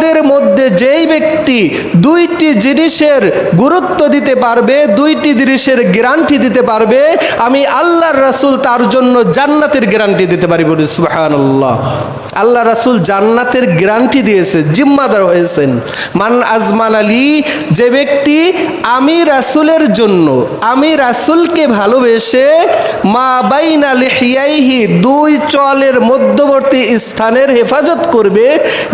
তোমাদের মধ্যে যেই ব্যক্তি দুইটি জিনিসের গুরুত্ব দিতে পারবে, দুইটি জিনিসের গ্যারান্টি দিতে পারবে, আমি আল্লাহর রাসূল তার জন্য জান্নাতের গ্যারান্টি দিতে পারি। বলি সুবহানাল্লাহ। আল্লাহ রাসূল জান্নাতের গ্যারান্টি দিয়েছে, জিম্মাদার হয়েছেন। মান আজমান আলী, যে ব্যক্তি আমি রাসূলের জন্য, আমি রাসূলকে ভালোবেসে মা বাইনা লিহিয়াইহি, দুই চলের মধ্যবর্তী স্থানের হেফাজত করবে,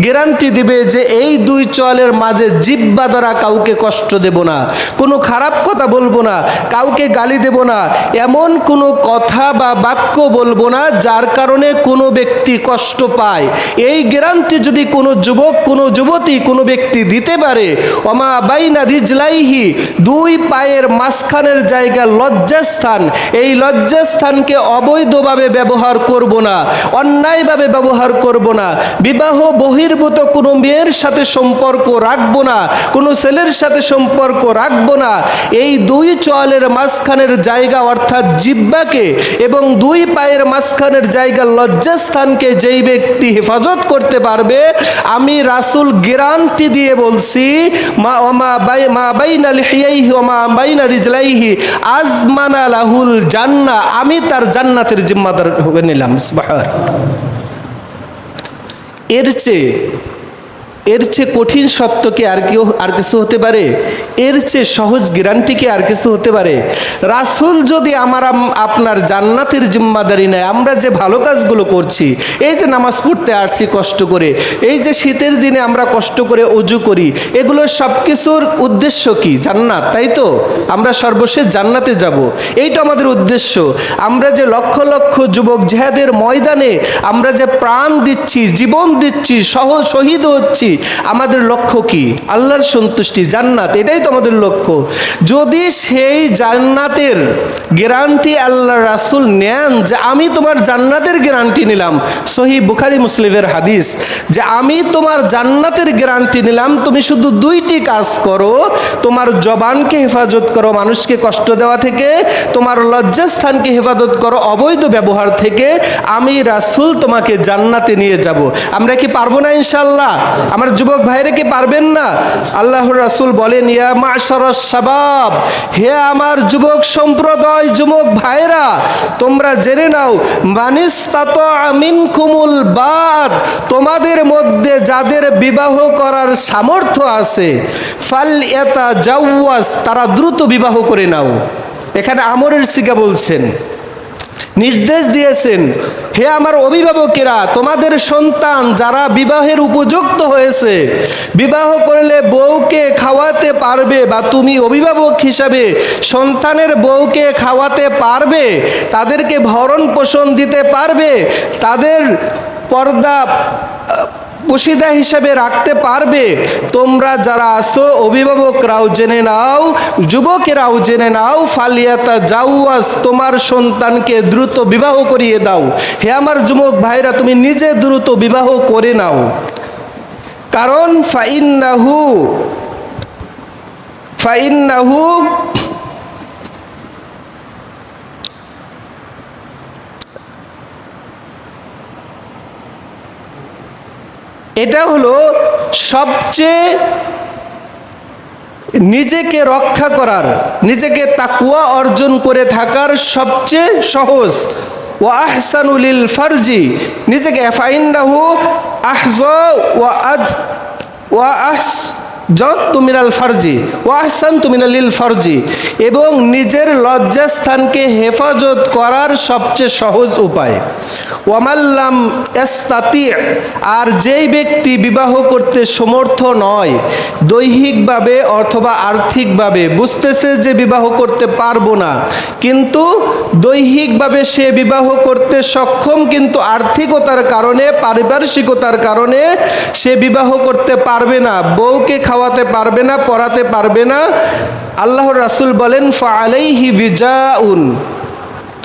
গ্যারান্টি দিবে যে এই দুই চলের মাঝে জিহ্বা দ্বারা কাউকে কষ্ট দেব না, কোনো খারাপ কথা বলবো না, কাউকে গালি দেব না, এমন কোনো কথা বা বাক্য বলবো না যার কারণে কোনো ব্যক্তি কষ্ট পায়। এই গ্যারান্টি যদি কোনো যুবক, কোনো যুবতী, কোনো ব্যক্তি দিতে পারে, ওমা বাইনা রিজলাইহি, দুই পায়ের মাঝখানের জায়গা লজ্জাস্থান, এই লজ্জাস্থানকে অবৈধভাবে ব্যবহার করব না, অন্যায়ভাবে ব্যবহার করব না, বিবাহ বহির্ভূত কোনো মেয়ের সাথে সম্পর্ক রাখবো না, কোনো ছেলের সাথে সম্পর্ক রাখবো না। এই দুই চোয়ালের মাঝখানের জায়গা অর্থাৎ জিহ্বাকে এবং দুই পায়ের মাঝখানের জায়গা লজ্জাস্থানকে যেই ব্যক্তি হেফাজত করতে পারবে, আমি রাসূল গ্যারান্টি দিয়ে বলছি, মা বাইনা লিহিয়াইহি ওয়া মা বাইনা রিজলাইহি আজমানা লাহুল জান্নাহ, আমি তার জান্নাতের জিম্মাদার হয়ে নিলাম। সুবহানাল্লাহ। এর চেয়ে কঠিন সত্য কি আর কিছু হতে পারে? এর চেয়ে সহজ গ্যারান্টি কি আর কিছু হতে পারে? রাসূল যদি আপনার জান্নাতের জিম্মাদারি নেয়, আমরা যে ভালো কাজগুলো করছি, এই যে নামাজ পড়তে আসছি কষ্ট করে, এই যে শীতের দিনে আমরা কষ্ট করে ওযু করি, এগুলো সব কিছুর উদ্দেশ্য কি? জান্নাত, তাই তো? আমরা সর্বশেষ জান্নাতে যাব, এইটা আমাদের উদ্দেশ্য। আমরা যে লক্ষ লক্ষ যুবক জিহাদের ময়দানে আমরা যে প্রাণ দিচ্ছি, জীবন দিচ্ছি, শহীদ হচ্ছি, আমাদের লক্ষ্য কি? আল্লাহর সন্তুষ্টি, জান্নাত, এটাই তো আমাদের লক্ষ্য। যদি সেই জান্নাতের গ্যারান্টি আল্লাহ রাসূল নেন, যে আমি তোমার জান্নাতের গ্যারান্টি নিলাম, সহিহ বুখারী মুসলিমের হাদিস, যে আমি তোমার জান্নাতের গ্যারান্টি নিলাম, তুমি শুধু দুইটি কাজ করো, তোমার জবানকে হেফাজত করো মানুষকে কষ্ট দেওয়া থেকে, তোমার লজ্জাস্থানকে হেফাজত করো অবৈধ ব্যবহার থেকে, আমি রাসূল তোমাকে জান্নাতে নিয়ে যাব। আমরা কি পারবো না ইনশাআল্লাহ? আমার যুবক ভাইরা কি পারবেন না? আল্লাহর রাসূল বলেন, ইয়া মাশারাস শাবাব, হে আমার যুবক সম্প্রদায়, যুবক ভাইরা, তোমরা জেনে নাও, মানিস্তাতা মিনকুমুল বাত, তোমাদের মধ্যে যাদের বিবাহ করার সামর্থ্য আছে, ফালইয়াতাজাওয়াজ, তারা দ্রুত বিবাহ করে নাও। এখানে আমরের সিগা বলছেন, নির্দেশ দিয়েছেন, হে আমার অভিভাবকেরা, তোমাদের সন্তান যারা বিবাহের উপযুক্ত হয়েছে, বিবাহ করলে বউকে খাওয়াতে পারবে, বা তুমি অভিভাবক হিসাবে সন্তানের বউকে খাওয়াতে পারবে, তাদেরকে ভরণ পোষণ দিতে পারবে, তাদের পর্দা পোশিদা হিসাবে রাখতে পারবে, তোমরা যারা আছো অভিভাবকরাও জেনে নাও, যুবকেরাও জেনে নাও, ফালিয়াতাজাওয়াজ, তোমার সন্তানকে দ্রুত বিবাহ করিয়ে দাও। হে আমার যুবক ভাইরা, তুমি নিজে দ্রুত বিবাহ করে নাও, কারণ ফাইন্নাহু এটা হলো সবচেয়ে নিজেকে রক্ষা করার, নিজেকে তাকওয়া অর্জন করে থাকার সবচেয়ে সহজ, ওয়া আহসানু লিল ফারজি, নিজেকে ফাইন্নাহু আহজা ওয়া আহসানতু মিনাল ফারজি ওয়া আহসানতু মিনাল ফারজি, এবং নিজের লজ্জাস্থানকে হেফাজত করার সবচেয়ে সহজ উপায়। ওয়ামাল্লাম ইস্তাতি, আর যেই ব্যক্তি বিবাহ করতে সমর্থ নয়, দৈহিকভাবে অথবা আর্থিকভাবে বুঝতেছে যে বিবাহ করতে পারবো না, কিন্তু দৈহিকভাবে সে বিবাহ করতে সক্ষম, কিন্তু আর্থিকতার কারণে, পারিপার্শ্বিকতার কারণে সে বিবাহ করতে পারবে না, বউকে খাওয়াতে পারবে না, পড়াতে পারবে না, আল্লাহর রাসূল বলেন ফাআলাইহি বিজাউন,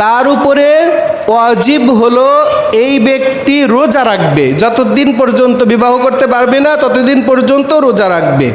তার উপরে ওয়াজিব হলো এই ব্যক্তি রোজা রাখবে, যতদিন পর্যন্ত বিবাহ করতে পারবে না ততদিন পর্যন্ত রোজা রাখবে।